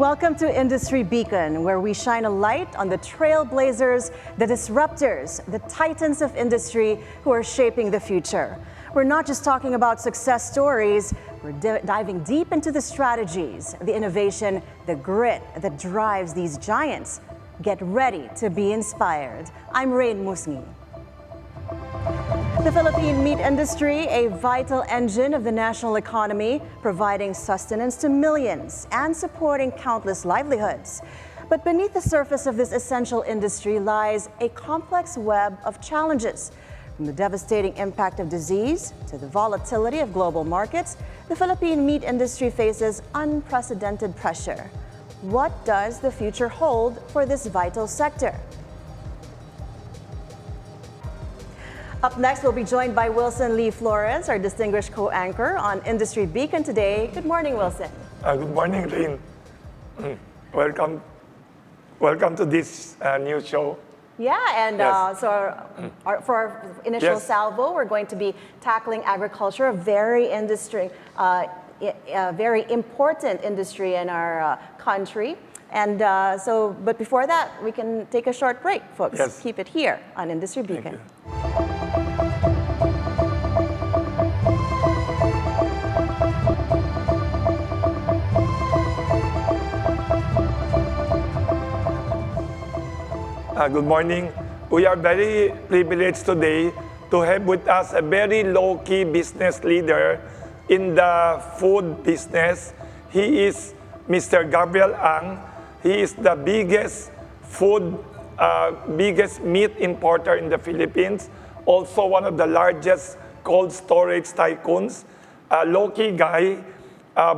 Welcome to Industry Beacon, where we shine a light on the trailblazers, the disruptors, the titans of industry who are shaping the future. We're not just talking about success stories, we're diving deep into the strategies, the innovation, the grit that drives these giants. Get ready to be inspired. I'm Rain Musngi. The Philippine meat industry, a vital engine of the national economy, providing sustenance to millions and supporting countless livelihoods. But beneath the surface of this essential industry lies a complex web of challenges. From the devastating impact of disease to the volatility of global markets, the Philippine meat industry faces unprecedented pressure. What does the future hold for this vital sector? Up next, we'll be joined by Wilson Lee Flores, our distinguished co-anchor on Industry Beacon today. Good morning, Wilson. Good morning, Rain. Welcome to this new show. Yeah, and Yes. for our initial Yes. salvo, we're going to be tackling agriculture, a very very important industry in our country. And but before that, we can take a short break, folks. Yes. Keep it here on Industry Beacon. Good morning. We are very privileged today to have with us a very low-key business leader in the food business. He is Mr. Gabriel Ang. He is the biggest biggest meat importer in the Philippines, also one of the largest cold storage tycoons. A low-key guy,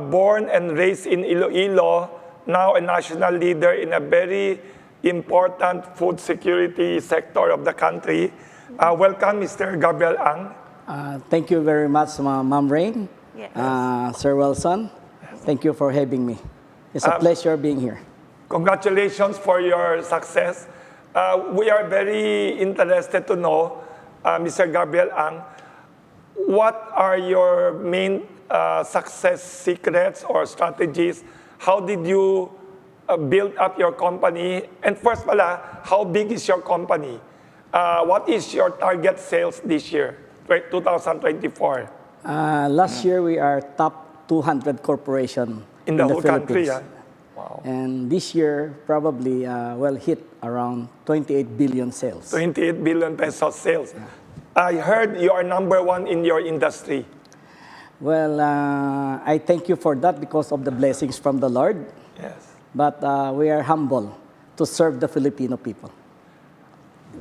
born and raised in Iloilo, now a national leader in a very important food security sector of the country. Welcome, Mr. Gabriel Ang. Thank you very much, Ma'am Rain. Yes. Sir Wilson, thank you for having me. It's a pleasure being here. Congratulations for your success. We are very interested to know, Mr. Gabriel Ang, what are your main success secrets or strategies? How did you build up your company? And first pala, how big is your company? What is your target sales this year, 2024? Last year, we are top 200 corporation In the whole country, Philippines. Wow. And this year, probably will hit around 28 billion sales. 28 billion pesos sales. I heard you are #1 in your industry. Well, I thank you for that because of the blessings from the Lord. Yes. But we are humble to serve the Filipino people.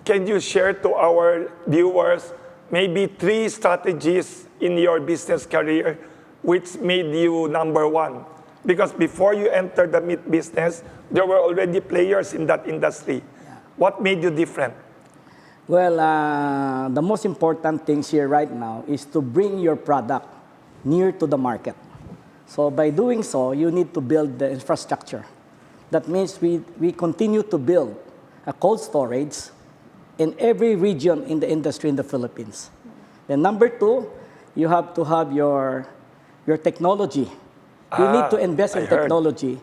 Can you share to our viewers maybe 3 strategies in your business career which made you #1? Because before you entered the meat business, there were already players in that industry. Yeah. What made you different? Well, the most important things here right now is to bring your product near to the market. So by doing so, you need to build the infrastructure. That means we continue to build a cold storage in every region in the industry in the Philippines. Then #2, you have to have your technology. You need to invest in technology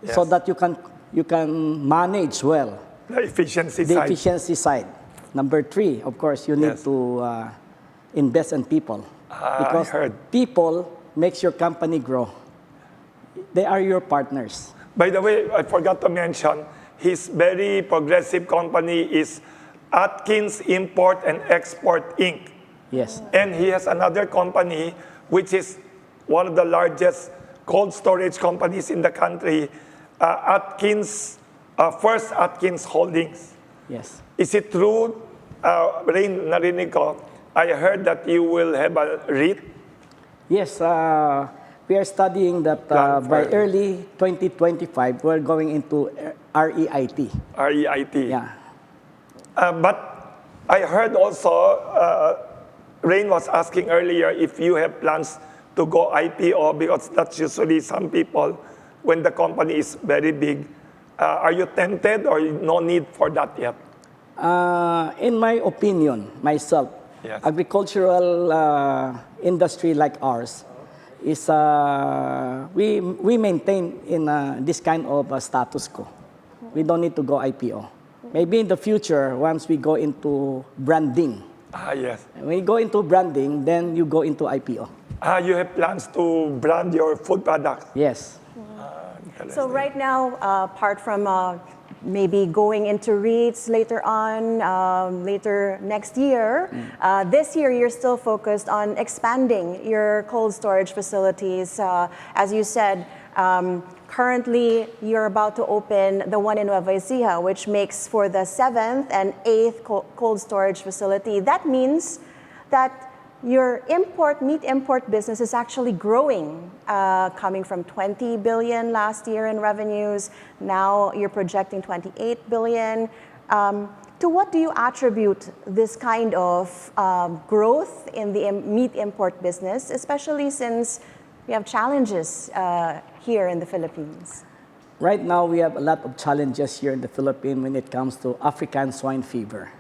so that you can manage well The efficiency the side. efficiency side. #3, of course, you need Yes. to invest in people because I heard. people makes your company grow. They are your partners. By the way, I forgot to mention, his very progressive company is Atkins Import and Export Inc. Yes. And he has another company which is one of the largest cold storage companies in the country, First Atkins Holdings. Yes. Is it true, Rain, narinig ko, I heard that you will have a REIT? Yes. We are studying that by early 2025, we're going into REIT. REIT. Yeah. But I heard also, Rain was asking earlier if you have plans to go IPO, because that's usually some people when the company is very big. Are you tempted or no need for that yet? In my opinion, myself, Yes. agricultural industry like ours, is we maintain in this kind of status quo. We don't need to go IPO. Maybe in the future, once we go into branding, Yes. when you go into branding, then you go into IPO. You have plans to brand your food products? Yes. So right now, apart from maybe going into REITs later on, later next year, this year you're still focused on expanding your cold storage facilities. As you said, currently you're about to open the one in Nueva Ecija, which makes for the 7th and 8th cold storage facility. That means that your meat import business is actually growing, coming from 20 billion last year in revenues. Now you're projecting 28 billion. To what do you attribute this kind of growth in the meat import business, especially since we have challenges here in the Philippines? Right now, we have a lot of challenges here in the Philippines when it comes to African swine fever.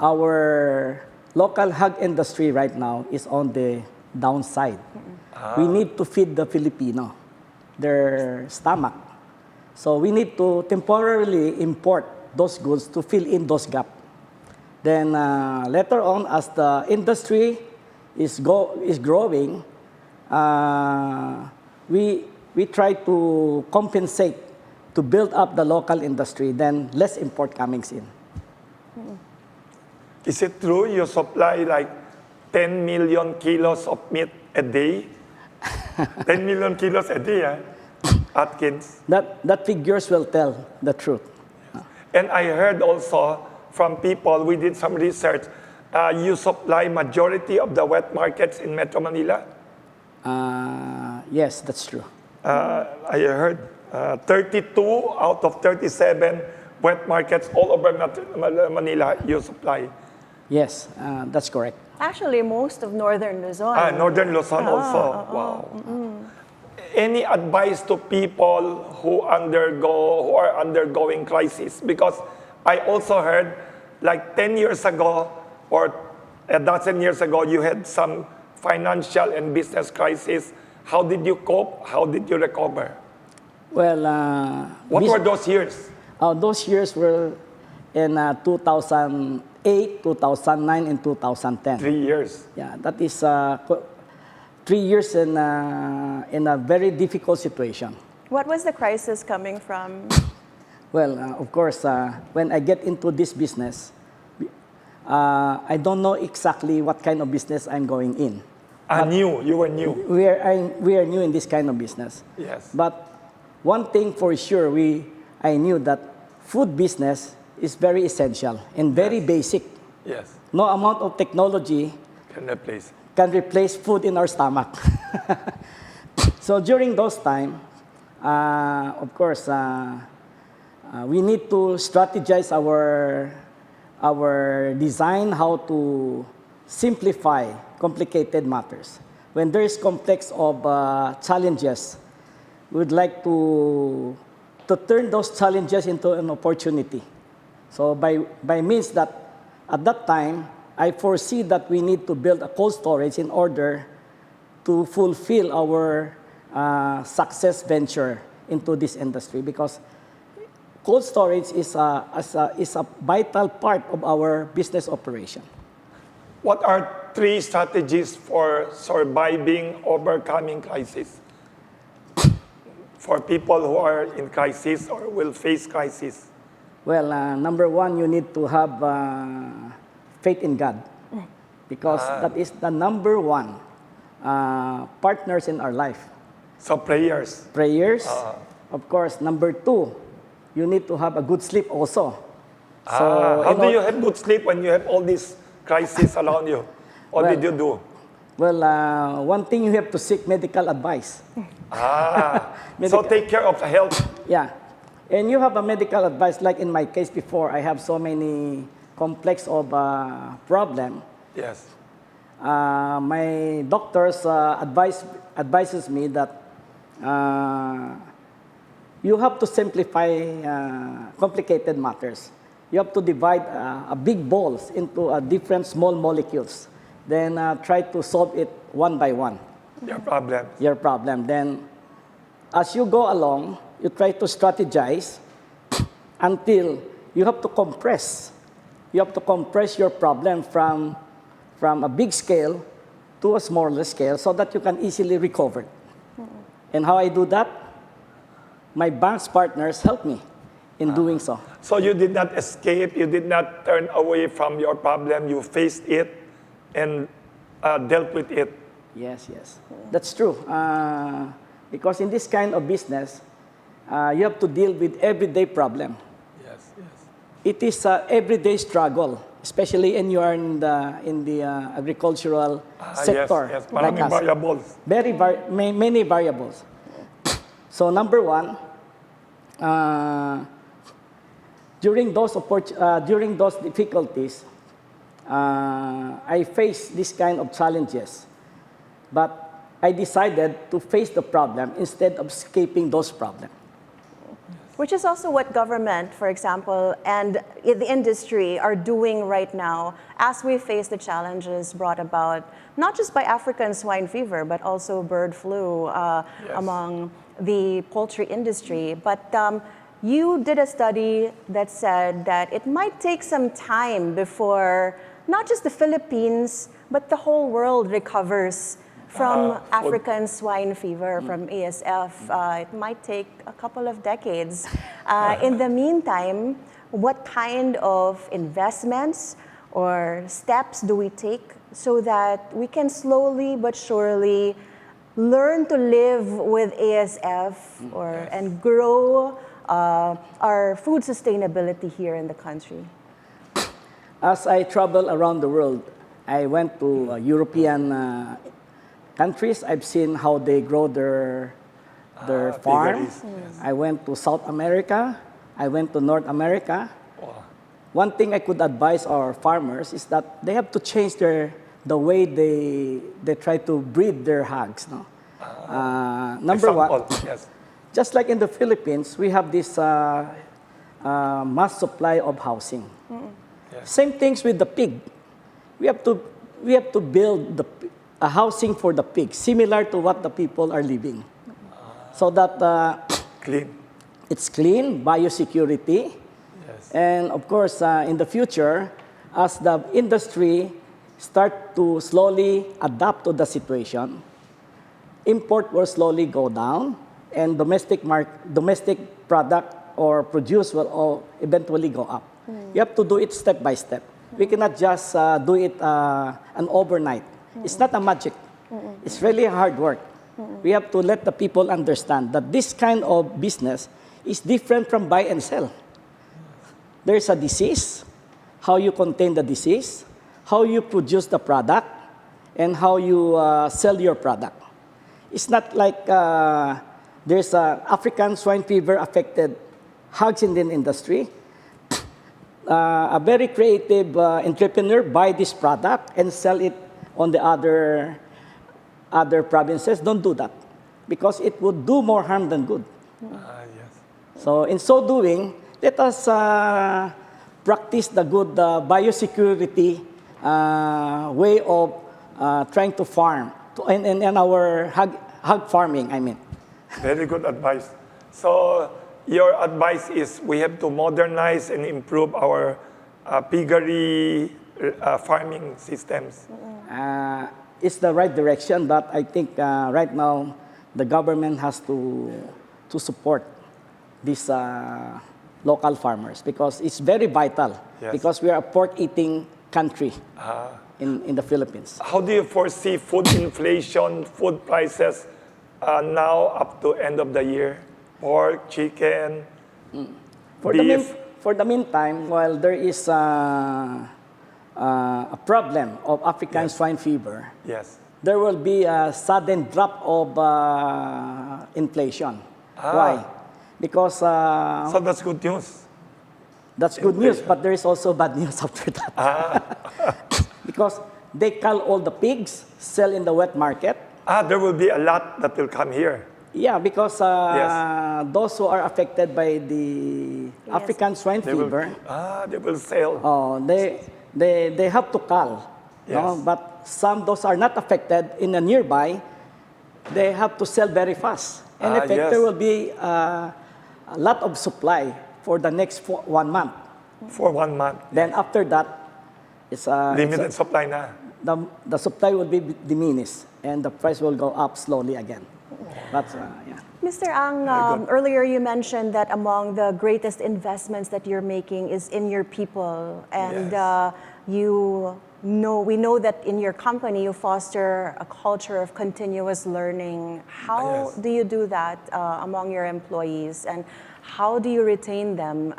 Our local hog industry right now is on the downside. We need to feed the Filipino, their stomach. So we need to temporarily import those goods to fill in those gaps. Then later on, as the industry is growing, we try to compensate to build up the local industry, then less import comings in. Is it true you supply like 10 million kilos of meat a day? 10 million kilos a day, Atkins? That figures will tell the truth. And I heard also from people, we did some research, you supply majority of the wet markets in Metro Manila? Yes, that's true. I heard 32 out of 37 wet markets all over Manila you supply. Yes, that's correct. Actually, most of Northern Luzon. Northern Luzon also. Wow. Any advice to people who are undergoing crisis? Because I also heard like 10 years ago or a dozen years ago, you had some financial and business crisis. How did you cope? How did you recover? Well, what were those years? Those years were in 2008, 2009, and 2010. 3 years. Yeah, that is 3 years in a very difficult situation. What was the crisis coming from? Well, of course, when I get into this business, I don't know exactly what kind of business I'm going in. You were new. We are new in this kind of business. Yes. But one thing for sure, I knew that food business is very essential and very basic. Yes. No amount of technology can replace food in our stomach. So during those times, of course, we need to strategize our design, how to simplify complicated matters. When there is complex of challenges, we would like to turn those challenges into an opportunity. So by means that at that time, I foresee that we need to build a cold storage in order to fulfill our success venture into this industry, because cold storage is a vital part of our business operation. What are 3 strategies for surviving, overcoming crisis? For people who are in crisis or will face crisis? Well, number 1, you need to have faith in God, because that is the number 1 partners in our life. So prayers. Prayers. Of course, number 2, you need to have a good sleep also. So, how do you have good sleep when you have all these crises around you? What did you do? Well, one thing, you have to seek medical advice. So take care of the health. Yeah. And you have a medical advice, like in my case before, I have so many complex of problem. Yes. My doctors advises me that you have to simplify complicated matters. You have to divide a big balls into different small molecules. Then try to solve it one by one. Your problem. your problem. Then, as you go along, you try to strategize until you have to compress. You have to compress your problem from a big scale to a smaller scale so that you can easily recover. And how I do that? My bank's partners help me in doing so. So you did not escape, you did not turn away from your problem, you faced it and dealt with it. Yes, yes. That's true. Because in this kind of business, you have to deal with everyday problem. Yes, yes. It is an everyday struggle, especially when you are in the agricultural sector. Yes, yes. Like Maraming us. variables. Many variables. So number one, during those difficulties, I faced this kind of challenges, but I decided to face the problem instead of escaping those problems. Which is also what government, for example, and the industry are doing right now as we face the challenges brought about not just by African swine fever, but also bird flu among the poultry industry. But you did a study that said that it might take some time before not just the Philippines, but the whole world recovers from African swine fever, from ASF. It might take a couple of decades. In the meantime, what kind of investments or steps do we take so that we can slowly but surely learn to live with ASF and grow our food sustainability here in the country? As I travel around the world, I went to European countries. I've seen how they grow their farm. Piggeries, yes. I went to South America. I went to North America. Wow. One thing I could advise our farmers is that they have to change the way they try to breed their hogs. No? Number one, yes. just like in the Philippines, we have this mass supply of housing. Yes. Same things with the pig. We have to build a housing for the pig, similar to what the people are living, so that Clean. it's clean, biosecurity, Yes. and of course, in the future, as the industry start to slowly adapt to the situation, import will slowly go down, and domestic product or produce will all eventually go up. You have to do it step by step. We cannot just do it an overnight. It's not a magic. It's really hard work. We have to let the people understand that this kind of business is different from buy and sell. There's a disease, how you contain the disease, how you produce the product, and how you sell your product. It's not like there's African swine fever affected hogs in the industry. A very creative entrepreneur buy this product and sell it on the other provinces. Don't do that, because it would do more harm than good. Yes. So in so doing, let us practice the good biosecurity way of trying to farm, and our hog farming, I mean. Very good advice. So your advice is we have to modernize and improve our piggery farming systems. It's the right direction, but I think right now the government has to support these local farmers, because it's very vital. Yes. Because we are a pork-eating country in the Philippines. How do you foresee food inflation, food prices now up to end of the year? Pork, chicken, beef? For the meantime, while there is a problem of African swine fever, Yes. there will be a sudden drop of inflation. Why? Because So that's good news. that's good news, but there is also bad news after that. Because they cull all the pigs, sell in the wet market. There will be a lot that will come here. Yeah, because those who are affected by the African swine They will, fever, they will sell. they have to cull. Yes. No? But those are not affected in the nearby, they have to sell very fast. And in fact, yes. there will be a lot of supply for the next 1 month. For 1 month. Then after that, Limited supply na. the supply will be diminished and the price will go up slowly again. That's, yeah. Mr. Ang, earlier you mentioned that among the greatest investments that you're making is in your people. And Yes. we know that in your company you foster a culture of continuous learning. How Yes. do you do that among your employees? And how do you retain them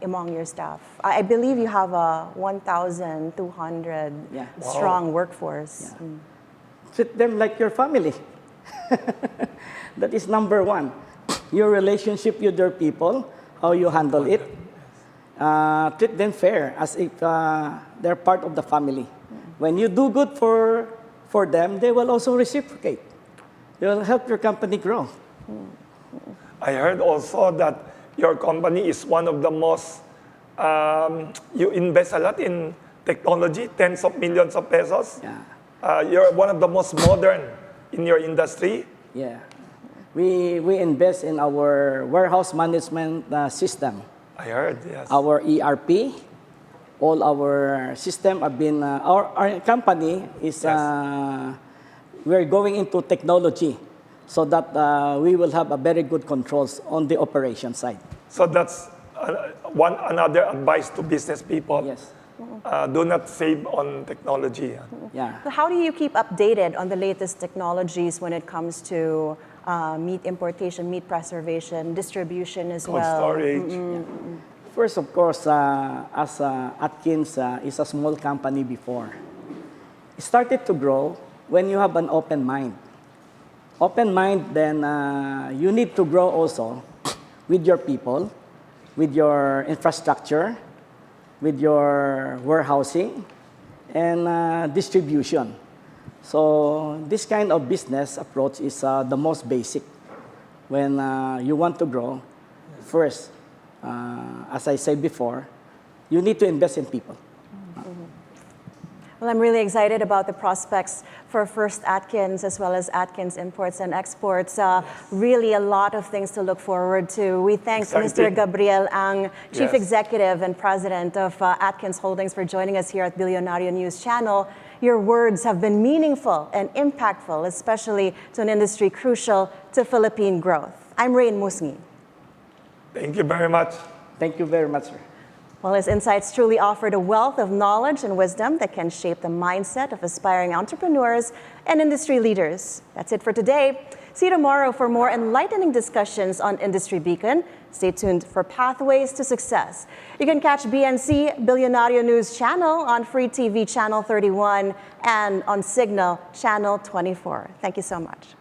among your staff? I believe you have a 1,200 Yeah. strong workforce. Yeah. Treat them like your family. That is number one. Your relationship with your people, how you handle it. Treat them fair as if they're part of the family. When you do good for them, they will also reciprocate. They will help your company grow. I heard also that your company is one of the most, you invest a lot in technology, tens of millions of pesos. Yeah. You're one of the most modern in your industry. Yeah. We invest in our warehouse management system. I heard, yes. Our ERP, all our system have been, our company is, we're going into technology so that we will have a very good controls on the operation side. So that's another advice to business people. Yes. Do not save on technology. Yeah. So how do you keep updated on the latest technologies when it comes to meat importation, meat preservation, distribution as Cold well? storage. First, of course, as Atkins is a small company before. It started to grow when you have an open mind. Open mind, then you need to grow also with your people, with your infrastructure, with your warehousing, and distribution. So this kind of business approach is the most basic. When you want to grow, first, as I said before, you need to invest in people. Well, I'm really excited about the prospects for First Atkins as well as Atkins Imports and Exports. Really a lot of things to look forward to. We thank Mr. Gabriel Ang, Chief Executive and President of Atkins Holdings, for joining us here at Bilyonaryo News Channel. Your words have been meaningful and impactful, especially to an industry crucial to Philippine growth. I'm Rain Musngi. Thank you very much. Thank you very much, sir. Well, his insights truly offered a wealth of knowledge and wisdom that can shape the mindset of aspiring entrepreneurs and industry leaders. That's it for today. See you tomorrow for more enlightening discussions on Industry Beacon. Stay tuned for Pathways to Success. You can catch BNC Bilyonaryo News Channel on Free TV Channel 31 and on Signal Channel 24. Thank you so much.